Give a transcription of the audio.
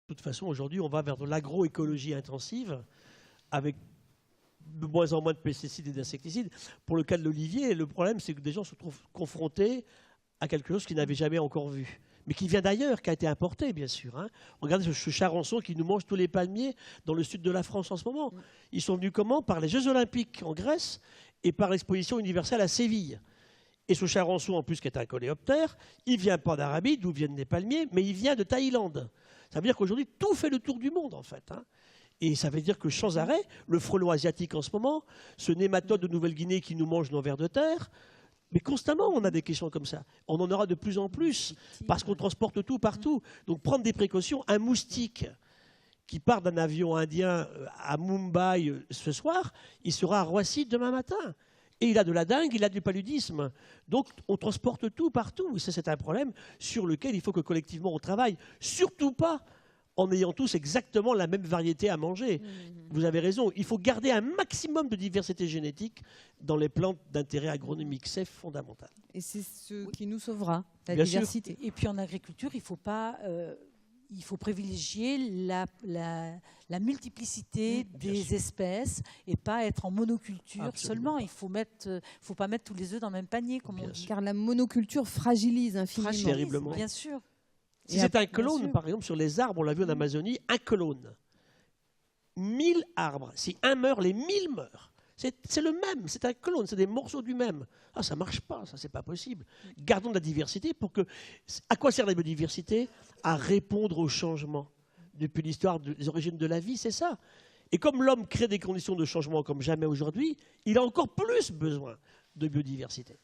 De toute façon, aujourd'hui, on va vers de l'agroécologie intensive avec de moins en moins de pesticides et d'insecticides. Pour le cas de l'olivier, le problème, c'est que des gens se trouvent confrontés à quelque chose qu'ils n'avaient jamais encore vu, mais qui vient d'ailleurs, qui a été importé, bien sûr. Hein. Regardez ce charançon qui nous mange tous les palmiers dans le sud de la France en ce moment. Ils sont venus comment? Par les Jeux Olympiques en Grèce et par l'exposition universelle à Séville. Et ce charançon, en plus, qui est un coléoptère, il ne vient pas d'Arabie, d'où viennent les palmiers, mais il vient de Thaïlande. Ça veut dire qu'aujourd'hui, tout fait le tour du monde, en fait. Hein. Et ça veut dire que sans arrêt, le frelon asiatique en ce moment, ce nématode de Nouvelle-Guinée qui nous mange nos vers de terre, mais constamment, on a des questions comme ça. On en aura de plus en plus, parce qu'on transporte tout partout. Donc prendre des précautions. Un moustique qui part d'un avion indien à Mumbai ce soir, il sera à Roissy demain matin. Et il a de la dengue, il a du paludisme. Donc on transporte tout partout. Et ça, c'est un problème sur lequel il faut que collectivement on travaille. Surtout pas en ayant tous exactement la même variété à manger. Vous avez raison, il faut garder un maximum de diversité génétique dans les plantes d'intérêt agronomique. C'est fondamental. Et c'est ce qui nous sauvera, la Bien diversité. sûr. Et puis en agriculture, il faut pas... il faut privilégier la multiplicité des espèces et pas être en monoculture seulement. Il faut pas mettre tous les œufs dans le même panier, comme on dit. Car la monoculture fragilise infiniment. Terriblement. Bien sûr. Si c'est un clone, par exemple, sur les arbres, on l'a vu en Amazonie, un clone. 1000 arbres. Si un meurt, les 1000 meurent. C'est le même, c'est un clone, c'est des morceaux du même. Ah, ça ne marche pas, ça, c'est pas possible. Gardons de la diversité pour que... À quoi sert la biodiversité? À répondre au changement. Depuis l'histoire des origines de la vie, c'est ça. Et comme l'homme crée des conditions de changement comme jamais aujourd'hui, il a encore plus besoin de biodiversité.